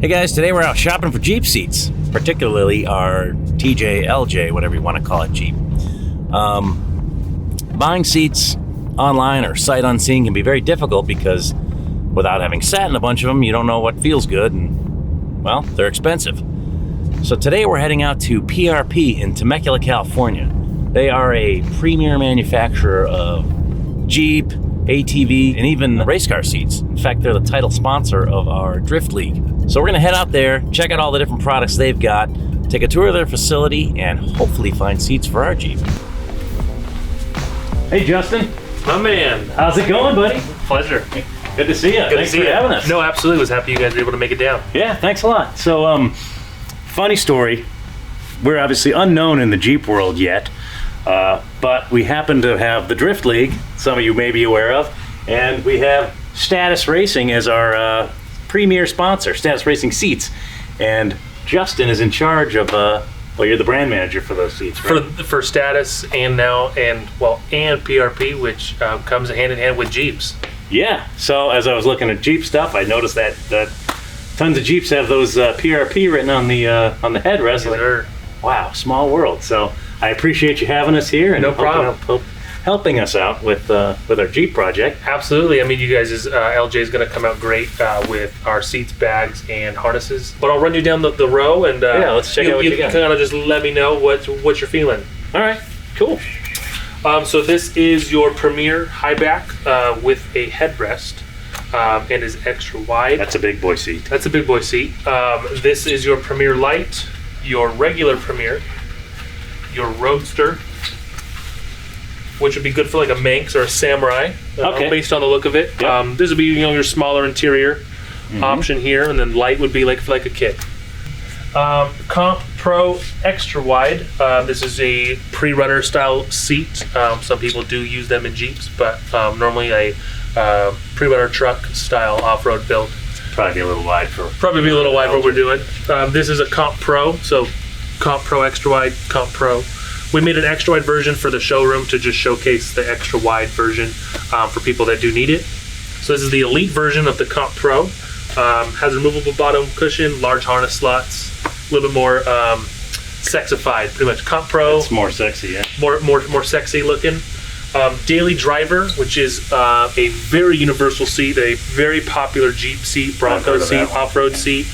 Hey guys, today we're out shopping for Jeep seats, particularly our TJ, LJ, whatever you want to call it, Jeep. Buying seats online or sight unseen can be very difficult because without having sat in a bunch of them, you don't know what feels good and, well, they're expensive. So today we're heading out to PRP in Temecula, California. They are a premier manufacturer of Jeep, ATV, and even race car seats. In fact, they're the title sponsor of our Drift League. So we're gonna head out there, check out all the different products they've got, take a tour of their facility, and hopefully find seats for our Jeep. Hey Justin. My man. How's it going, buddy? Pleasure. Good to see you. Good to see you. Thanks for having us. No, absolutely. Was happy you guys were able to make it down. Yeah, thanks a lot. So, funny story. We're obviously unknown in the Jeep world yet, but we happen to have the Drift League, some of you may be aware of, and we have Status Racing as our premier sponsor, Status Racing Seats. And Justin is in charge of, well, you're the brand manager for those seats, right? For Status and PRP, which comes hand in hand with Jeeps. Yeah, so as I was looking at Jeep stuff, I noticed that tons of Jeeps have those PRP written on the headrest. Yes, wow, small world. So I appreciate you having us here and no problem. helping us out with our Jeep project. Absolutely. I mean, you guys, LJ is going to come out great with our seats, bags, and harnesses. But I'll run you down the row and yeah, let's check out what you got. Kind of just let me know what you're feeling. All right, cool. So this is your Premier high back with a headrest and is extra wide. That's a big boy seat. That's a big boy seat. This is your Premier Light, your regular Premier, your Roadster, which would be good for like a Manx or a Samurai, based on the look of it. Yep. This would be your smaller interior option here, and then light would be like for like a kit. Comp Pro Extra Wide. This is a pre-runner style seat. Some people do use them in Jeeps, but normally a pre-runner truck style off-road build. Probably be a little wide for what we're doing. This is a Comp Pro, so Comp Pro Extra Wide, Comp Pro. We made an extra wide version for the showroom to just showcase the extra wide version for people that do need it. So this is the elite version of the Comp Pro. Has a removable bottom cushion, large harness slots, a little bit more sexified, pretty much. Comp Pro. It's more sexy, yeah. More sexy looking. Daily Driver, which is a very universal seat, a very popular Jeep seat, Bronco seat, off-road seat.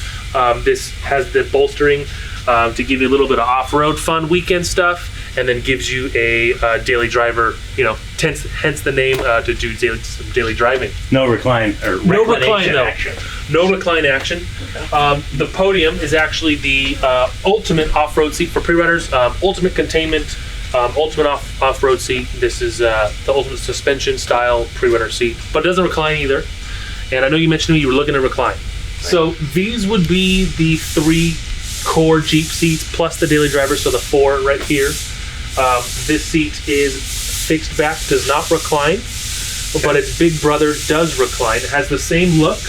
This has the bolstering to give you a little bit of off-road fun weekend stuff, and then gives you a daily driver, hence the name to do some daily driving. No recline action. No recline action. Okay. The Podium is actually the ultimate off-road seat for pre-runners. Ultimate containment, ultimate off-road seat. This is the ultimate suspension style pre-runner seat, but it doesn't recline either. And I know you mentioned to me you were looking to recline. Right. So these would be the 3 core Jeep seats plus the daily driver, so the 4 right here. This seat is fixed back, does not recline, but its big brother does recline. It has the same look,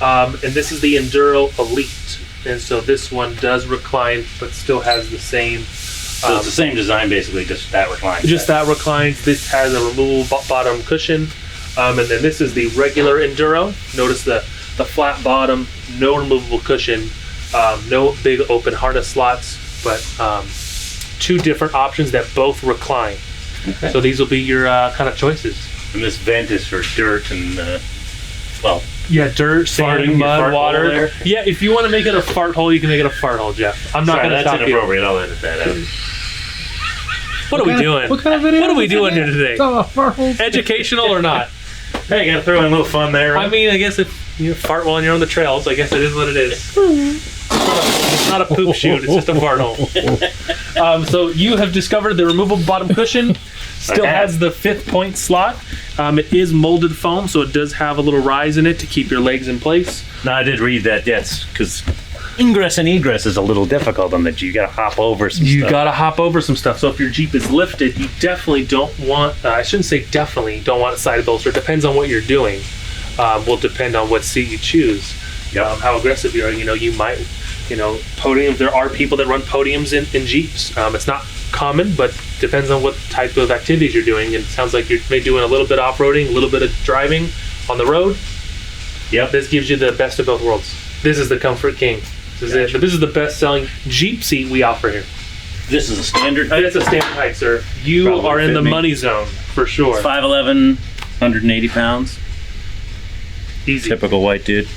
and this is the Enduro Elite, and so this one does recline, but still has the same. So it's the same design, basically, just that reclines. Just that reclines. This has a removable bottom cushion, and then this is the regular Enduro. Notice the flat bottom, no removable cushion, no big open harness slots, but 2 different options that both recline. Okay. So these will be your kind of choices. And this vent is for dirt and, dirt, sand, mud, water. Yeah, if you want to make it a fart hole, you can make it a fart hole, Jeff. I'm not going to stop you. That's inappropriate. I'll edit that out. What are we doing? What kind of video? What are we doing here today? Educational or not? Hey, gotta throw in a little fun there, right? I mean, I guess if you fart while you're on the trails, I guess it is what it is. It's not a poop chute, it's just a fart hole. So you have discovered the removable bottom cushion. Still has the 5th point slot. It is molded foam, so it does have a little rise in it to keep your legs in place. No, I did read that, yes, because ingress and egress is a little difficult on the Jeep. You gotta hop over some stuff. You gotta hop over some stuff. So if your Jeep is lifted, you definitely don't want, I shouldn't say definitely, don't want a side bolster. It depends on what you're doing. Will depend on what seat you choose. Yep. How aggressive you are. You might, podium. There are people that run podiums in Jeeps. It's not common, but depends on what type of activities you're doing. And it sounds like you're maybe doing a little bit of off-roading, a little bit of driving on the road. Yep. This gives you the best of both worlds. This is the Comfort King. This is it. This is the best-selling Jeep seat we offer here. This is a standard. It's a standard height, sir. You Probably are in the me. money zone for sure. 5'11", 180 pounds. Easy. Typical white dude.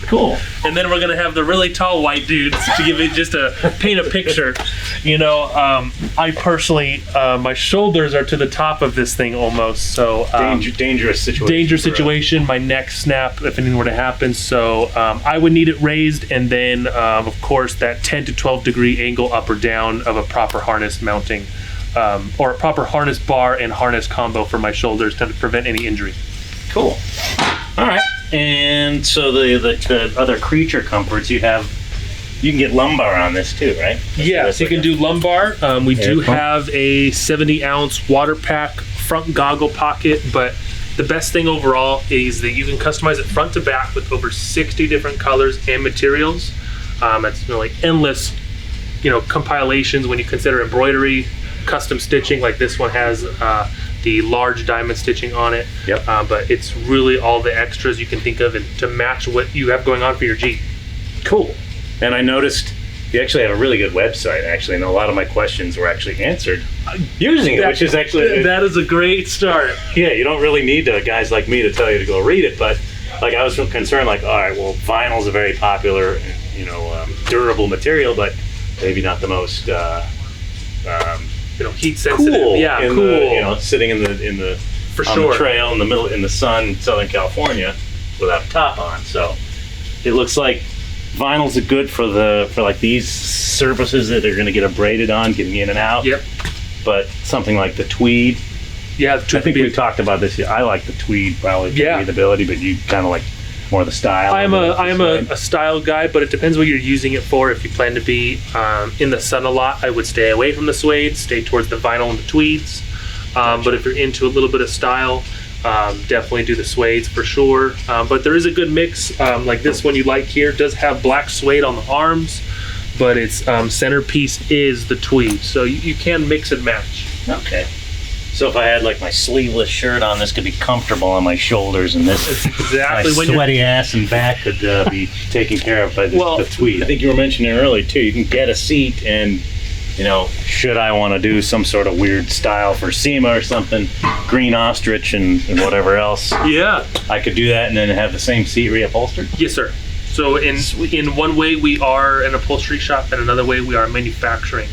Cool. And then we're gonna have the really tall white dudes to give it just paint a picture. You know, I personally, my shoulders are to the top of this thing almost. So dangerous situation. Dangerous situation. My neck snap if anything were to happen. So I would need it raised, and then of course that 10 to 12 degree angle up or down of a proper harness mounting, or a proper harness bar and harness combo for my shoulders to prevent any injury. Cool. All right. And so the other creature comforts you have, you can get lumbar on this too, right? Yes, you can do lumbar. We do have a 70-ounce water pack front goggle pocket, but the best thing overall is that you can customize it front to back with over 60 different colors and materials. It's really endless, compilations when you consider embroidery, custom stitching, like this one has the large diamond stitching on it. Yep. But it's really all the extras you can think of and to match what you have going on for your Jeep. Cool. And I noticed you actually have a really good website, actually, and a lot of my questions were actually answered using it, which is actually... That is a great start. Yeah, you don't really need guys like me to tell you to go read it, but I was concerned, all right, well, vinyl's a very popular, durable material, but maybe not the most... heat sensitive. Cool. Yeah, in cool. Sitting in the for on sure. the trail in the middle in the sun, Southern California, without a top on. So it looks like vinyls are good for like these surfaces that are going to get abraded on, getting in and out. Yep. But something like the tweed. Yeah, I think we talked about this. I like the tweed probably for breathability, but you kind of like more the style. I am a style guy, but it depends what you're using it for. If you plan to be in the sun a lot, I would stay away from the suede, stay towards the vinyl and the tweeds. But if you're into a little bit of style, definitely do the suedes for sure. But there is a good mix. Like this one you like here does have black suede on the arms, but its centerpiece is the tweed. So you can mix and match. Okay. So if I had like my sleeveless shirt on, this could be comfortable on my shoulders, and this exactly my when sweaty ass and back could be taken care of by the tweed. I think you were mentioning earlier too. You can get a seat, and should I want to do some sort of weird style for SEMA or something, green ostrich and whatever else. Yeah, I could do that and then have the same seat reupholstered. Yes, sir. So in one way we are an upholstery shop, and another way we are a manufacturing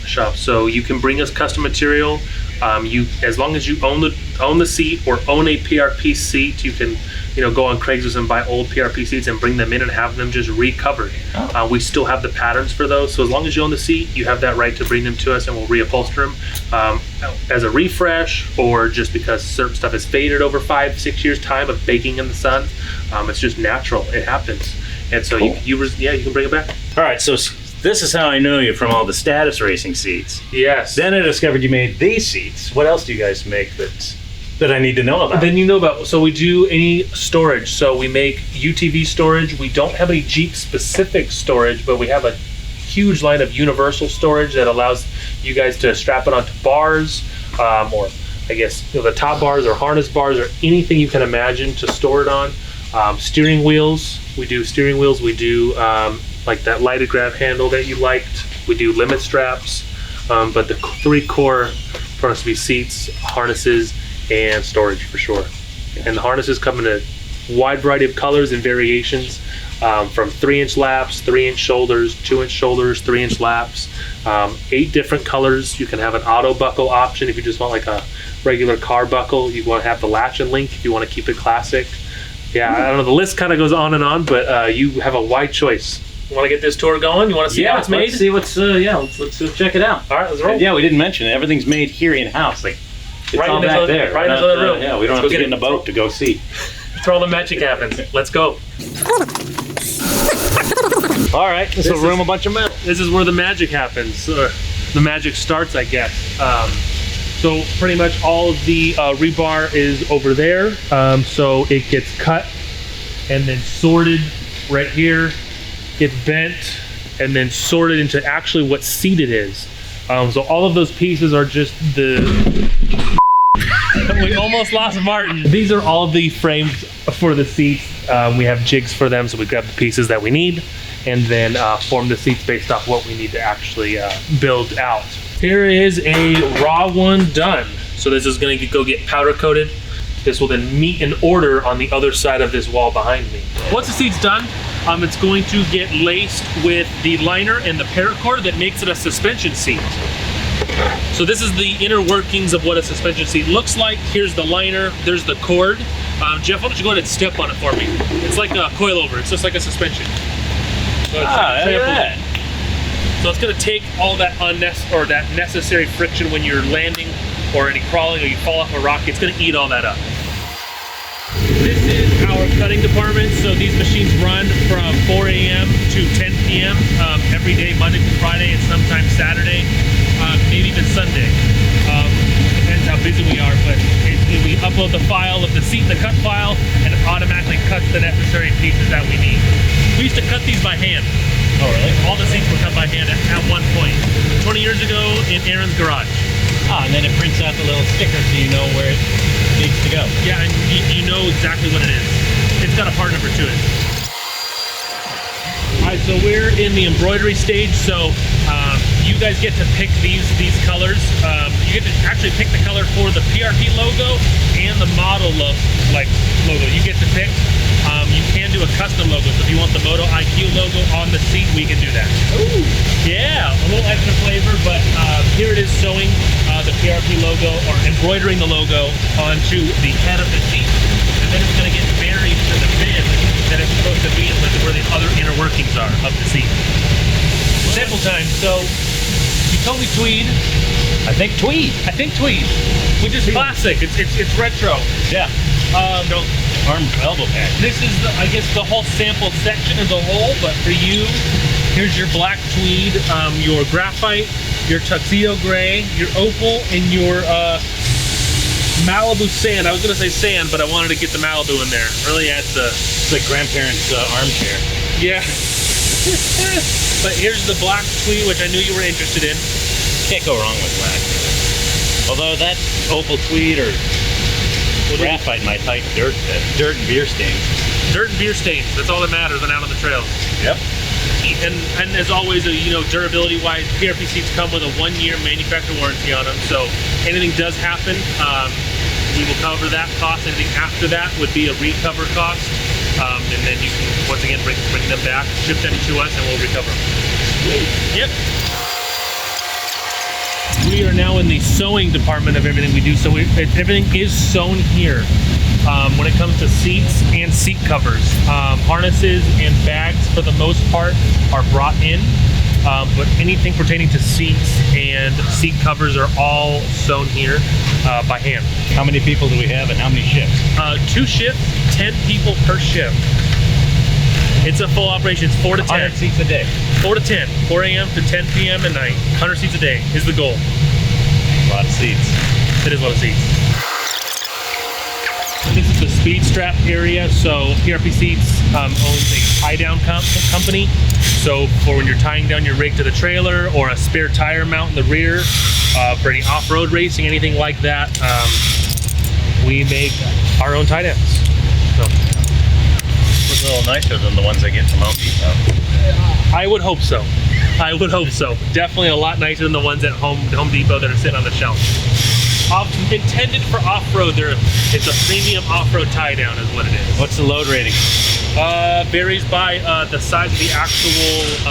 shop. So you can bring us custom material. As long as you own the seat or own a PRP seat, you can go on Craigslist and buy old PRP seats and bring them in and have them just recovered. Oh. We still have the patterns for those, so as long as you own the seat, you have that right to bring them to us and we'll reupholster them as a refresh, or just because certain stuff has faded over 5-6 years time of baking in the sun. It's just natural, it happens, and so cool. you can bring it back. All right, so this is how I know you, from all the status racing seats. Yes. Then I discovered you made these seats. What else do you guys make that I need to know about? Then so we do any storage. So we make UTV storage. We don't have any Jeep specific storage, but we have a huge line of universal storage that allows you guys to strap it onto bars, or I guess the top bars or harness bars or anything you can imagine to store it on. Steering wheels. We do steering wheels. We do like that lighted grab handle that you liked. We do limit straps, but the three core for us to be seats, harnesses, and storage for sure. And the harnesses come in a wide variety of colors and variations, from 3-inch laps, 3-inch shoulders, 2-inch shoulders, 3-inch laps, 8 different colors. You can have an auto buckle option if you just want like a regular car buckle. You want to have the latch and link if you want to keep it classic. Yeah, I don't know, the list kind of goes on and on, but you have a wide choice. You want to get this tour going? You want to see how it's made? Let's see what's let's check it out. All right, let's roll. Yeah, we didn't mention it. Everything's made here in house. Like it's right all back there. Right in the other room. Yeah, we don't have to get in a boat to go see. That's where all the magic happens. Let's go. All right, this will room a bunch of metal. This is where the magic happens. The magic starts, I guess. So pretty much all of the rebar is over there. So it gets cut and then sorted right here. Gets bent and then sorted into actually what seat it is. So all of those pieces are just the We almost lost Martin. These are all the frames for the seats. We have jigs for them, so we grab the pieces that we need and then form the seats based off what we need to actually build out. Here is a raw one done. So this is gonna go get powder coated. This will then meet in order on the other side of this wall behind me. Once the seat's done, it's going to get laced with the liner and the paracord that makes it a suspension seat. So this is the inner workings of what a suspension seat looks like. Here's the liner, there's the cord. Jeff, why don't you go ahead and step on it for me? It's like a coilover, it's just like a suspension. So it's like a trampoline. So it's gonna take all that that necessary friction when you're landing or any crawling or you fall off a rock, it's gonna eat all that up. This is our cutting department. So these machines run from 4 a.m. to 10 p.m. Every day, Monday to Friday, and sometimes Saturday, maybe even Sunday. Depends how busy we are, but we upload the file of the seat in the cut file, and it automatically cuts the necessary pieces that we need. We used to cut these by hand. Oh, really? All the seats were cut by hand at one point. 20 years ago in Aaron's garage. Ah, and then it prints out the little sticker so you know where it needs to go. Yeah, and you know exactly what it is. It's got a part number to it. All right, so we're in the embroidery stage. So you guys get to pick these colors. You get to actually pick the color for the PRP logo and the model logo. You get to pick. You can do a custom logo. So if you want the MotoIQ logo on the seat, we can do that. Ooh. Yeah, a little extra flavor, but here it is sewing the PRP logo or embroidering the logo onto the head of the seat. And then it's gonna get buried to the bin that it's supposed to be in where the other inner workings are of the seat. Sample time. So you told me tweed. I think tweed. Which is classic. It's retro. Yeah. No. Arm elbow pad. This is, I guess, the whole sample section as a whole, but for you, here's your black tweed, your graphite, your tuxedo gray, your opal, and your Malibu sand. I was gonna say sand, but I wanted to get the Malibu in there. Really adds the... It's like grandparents' armchair. Yeah. But here's the black tweed, which I knew you were interested in. Can't go wrong with black. Although that opal tweed or graphite might hide dirt and beer stains. Dirt and beer stains. That's all that matters when out on the trails. Yep. And as always, durability-wise, PRP seats come with a 1-year manufacturer warranty on them. So anything does happen, we will cover that cost. Anything after that would be a recover cost. And then you can, once again, bring them back, ship them to us, and we'll recover them. Yep. We are now in the sewing department of everything we do. So everything is sewn here. When it comes to seats and seat covers, harnesses and bags for the most part are brought in, but anything pertaining to seats and seat covers are all sewn here by hand. How many people do we have and how many shifts? 2 shifts, 10 people per shift. It's a full operation. It's 4 to 10. 100 seats a day. 4 to 10. 4 a.m. to 10 p.m. at night. 100 seats a day is the goal. A lot of seats. It is a lot of seats. This is the speed strap area. So PRP Seats owns a tie-down company. So for when you're tying down your rig to the trailer or a spare tire mount in the rear, for any off-road racing, anything like that, we make our own tie-downs. So. A little nicer than the ones I get from Home Depot. I would hope so. Definitely a lot nicer than the ones at Home Depot that are sitting on the shelf. Intended for off-road, it's a premium off-road tie-down is what it is. What's the load rating? Varies by the size of the actual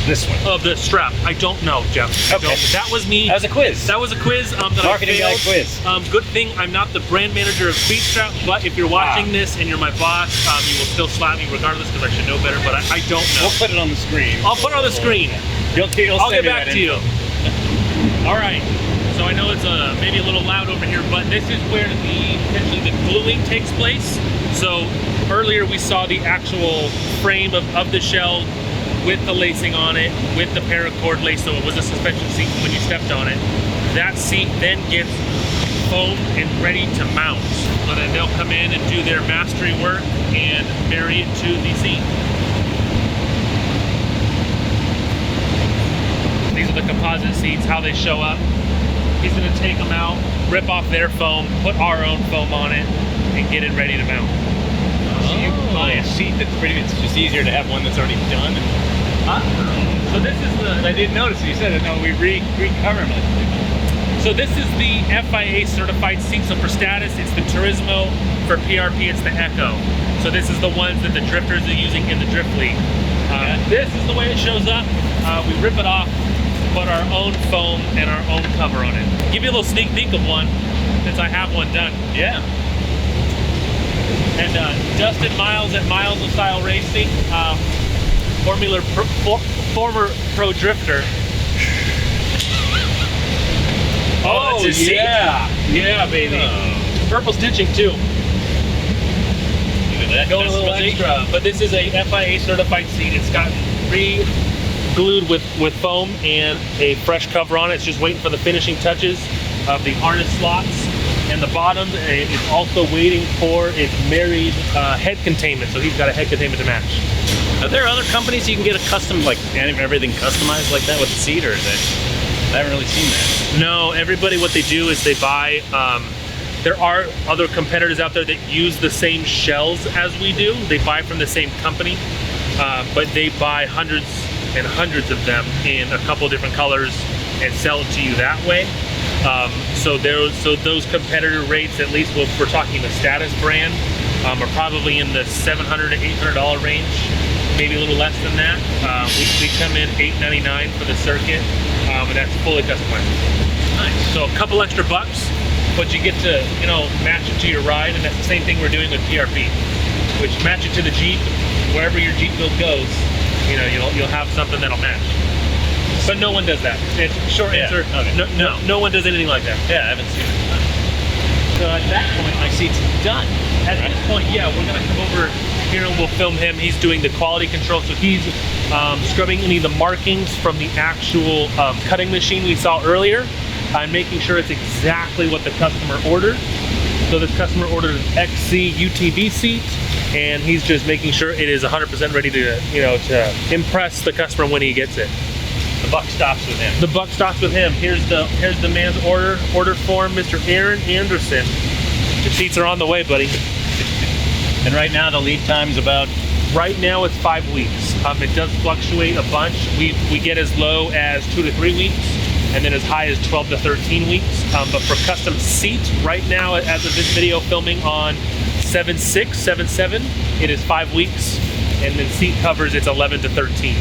this one of the strap. I don't know, Jeff. Okay. That was me. That was a quiz. That was a quiz that Marketing I failed. guy quiz. Good thing I'm not the brand manager of Speed Strap, but if you're watching this and you're my boss, you will still slap me regardless because I should know better, but I don't know. We'll put it on the screen. I'll put it on the screen. I'll get back to you. All right. So I know it's maybe a little loud over here, but this is where essentially the gluing takes place. So earlier we saw the actual frame of the shell with the lacing on it, with the paracord lace, so it was a suspension seat when you stepped on it. That seat then gets foamed and ready to mount. So then they'll come in and do their mastery work and marry it to the seat. These are the composite seats, how they show up. He's gonna take them out, rip off their foam, put our own foam on it, and get it ready to mount. So you buy a seat that's it's just easier to have one that's already done. So this is the... I didn't notice you said it. No, we recover them. So this is the FIA certified seat. So for status, it's the Turismo. For PRP, it's the Echo. So this is the ones that the drifters are using in the Drift League. This is the way it shows up. We rip it off, put our own foam and our own cover on it. Give you a little sneak peek of one, since I have one done. Yeah. And Dustin Miles at Miles of Style Racing, former pro drifter. Oh, it's a seat. Yeah, baby. Purple stitching too. Going a little extra, but this is a FIA certified seat. It's gotten re-glued with foam and a fresh cover on it. It's just waiting for the finishing touches of the harness slots and the bottom. It's also waiting for its married head containment. So he's got a head containment to match. Are there other companies you can get a custom, like everything customized like that with the seat, or is it? I haven't really seen that. No, everybody, what they do is they buy, there are other competitors out there that use the same shells as we do. They buy from the same company, but they buy hundreds and hundreds of them in a couple different colors and sell it to you that way. So those competitor rates, at least if we're talking the status brand, are probably in the $700 to $800 range, maybe a little less than that. We come in $899 for the circuit, and that's fully customized. Nice. So a couple extra bucks, but you get to, match it to your ride, and that's the same thing we're doing with PRP, which match it to the Jeep. Wherever your Jeep build goes, you'll have something that'll match. But no one does that. It's short answer. Okay. No one does anything like that. Yeah, I haven't seen it. So at that point, my seat's done. At this point, yeah, we're gonna come over here and we'll film him. He's doing the quality control, so he's scrubbing any of the markings from the actual cutting machine we saw earlier, and making sure it's exactly what the customer ordered. So this customer ordered an XC UTV seat, and he's just making sure it is 100% ready to, to impress the customer when he gets it. The buck stops with him. The buck stops with him. Here's the man's order form, Mr. Aaron Anderson. Your seats are on the way, buddy. And right now the lead time's about? Right now it's 5 weeks. It does fluctuate a bunch. We get as low as 2 to 3 weeks, and then as high as 12 to 13 weeks. But for custom seats, right now, as of this video filming on 7/6, 7/7, it is 5 weeks, and then seat covers, it's 11 to 13.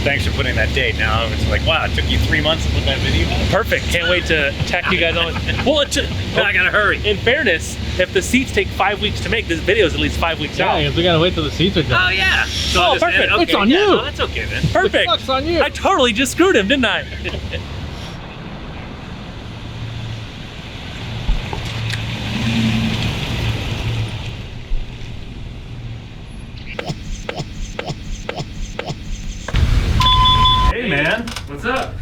Thanks for putting that date. Now it's like, wow, it took you 3 months to put that video out. Perfect. Can't wait to tack you guys on. Well, I gotta hurry. In fairness, if the seats take 5 weeks to make, this video is at least 5 weeks out. Yeah, because we gotta wait till the seats are done. Oh yeah. Oh, perfect. Okay, It's on yeah, you. No, that's okay then. Perfect. The fuck's on you? I totally just screwed him, didn't I? Hey man, What's up?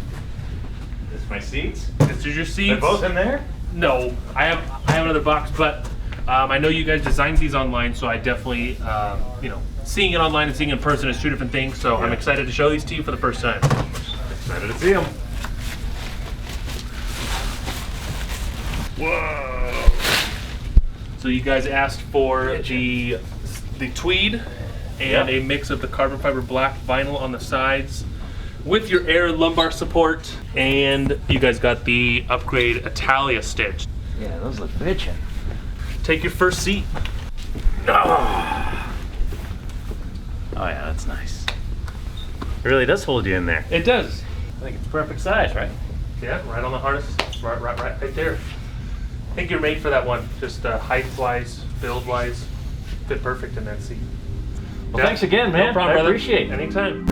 this is my seats. This is your seats. They're both in there? No, I have another box, but I know you guys designed these online, so I definitely, seeing it online and seeing it in person is two different things. So I'm excited to show these to you for the first time. Excited to see them. Whoa! So you guys asked for the tweed and a mix of the carbon fiber black vinyl on the sides with your air lumbar support, and you guys got the upgrade Italia stitch. Yeah, those look bitchin'. Take your first seat. Oh yeah, that's nice. It really does hold you in there. It does. I think it's perfect size, right? Yeah, right on the harness, right there. I think you're made for that one. Just height-wise, build-wise, fit perfect in that seat. Well, thanks again, man. No problem, I brother. appreciate it. Anytime.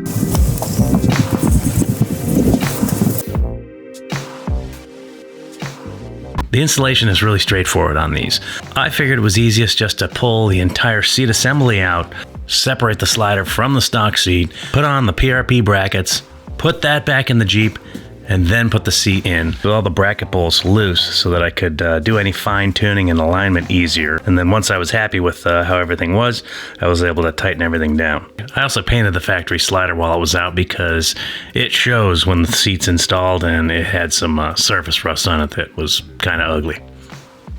The installation is really straightforward on these. I figured it was easiest just to pull the entire seat assembly out, separate the slider from the stock seat, put on the PRP brackets, put that back in the Jeep, and then put the seat in with all the bracket bolts loose so that I could do any fine tuning and alignment easier. And then once I was happy with how everything was, I was able to tighten everything down. I also painted the factory slider while it was out because it shows when the seat's installed, and it had some surface rust on it that was kind of ugly.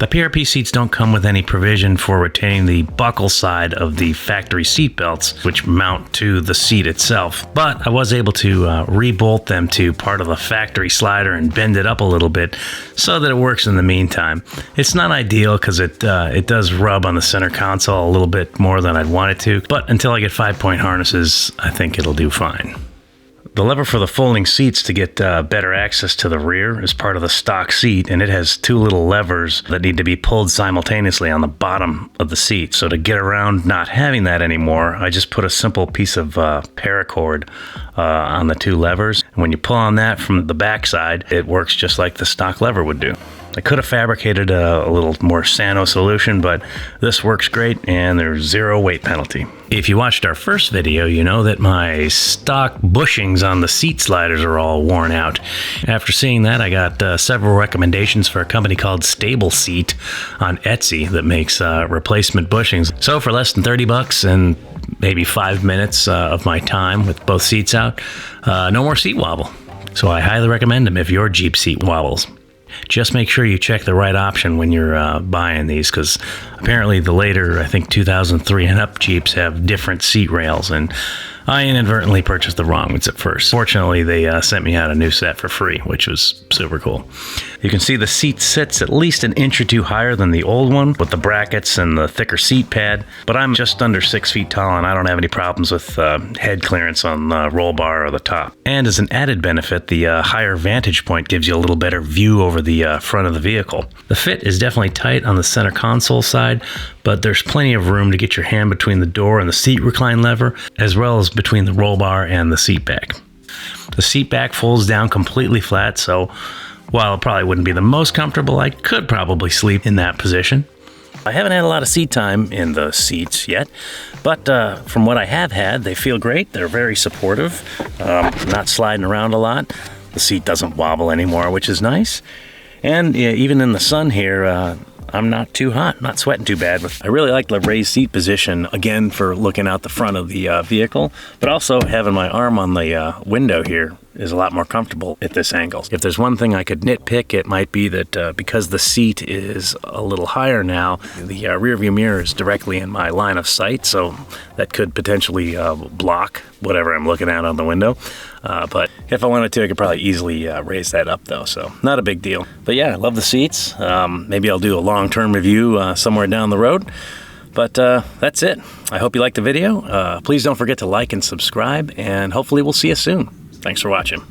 The PRP seats don't come with any provision for retaining the buckle side of the factory seat belts, which mount to the seat itself, but I was able to re-bolt them to part of the factory slider and bend it up a little bit so that it works in the meantime. It's not ideal because it does rub on the center console a little bit more than I'd want it to, but until I get 5-point harnesses, I think it'll do fine. The lever for the folding seats to get better access to the rear is part of the stock seat, and it has 2 little levers that need to be pulled simultaneously on the bottom of the seat. So to get around not having that anymore, I just put a simple piece of paracord on the 2 levers. And when you pull on that from the back side, it works just like the stock lever would do. I could have fabricated a little more Sano solution, but this works great and there's 0 weight penalty. If you watched our first video, you know that my stock bushings on the seat sliders are all worn out. After seeing that, I got several recommendations for a company called Stable Seat on Etsy that makes replacement bushings. So for less than 30 bucks and maybe 5 minutes of my time with both seats out, no more seat wobble. So I highly recommend them if your Jeep seat wobbles. Just make sure you check the right option when you're buying these, because apparently the later, I think 2003 and up Jeeps have different seat rails, and I inadvertently purchased the wrong ones at first. Fortunately, they sent me out a new set for free, which was super cool. You can see the seat sits at least an inch or 2 higher than the old one with the brackets and the thicker seat pad, but I'm just under 6 feet tall and I don't have any problems with head clearance on the roll bar or the top. And as an added benefit, the higher vantage point gives you a little better view over the front of the vehicle. The fit is definitely tight on the center console side, but there's plenty of room to get your hand between the door and the seat recline lever, as well as between the roll bar and the seat back. The seat back folds down completely flat, so while it probably wouldn't be the most comfortable, I could probably sleep in that position. I haven't had a lot of seat time in the seats yet, but from what I have had, they feel great. They're very supportive, not sliding around a lot. The seat doesn't wobble anymore, which is nice. And even in the sun here, I'm not too hot, not sweating too bad. I really like the raised seat position, again, for looking out the front of the vehicle, but also having my arm on the window here is a lot more comfortable at this angle. If there's one thing I could nitpick, it might be that because the seat is a little higher now, the rear view mirror is directly in my line of sight, so that could potentially block whatever I'm looking at on the window. But if I wanted to, I could probably easily raise that up though, so not a big deal. But yeah, I love the seats. Maybe I'll do a long-term review somewhere down the road. But that's it. I hope you liked the video. Please don't forget to like and subscribe, and hopefully we'll see you soon. Thanks for watching.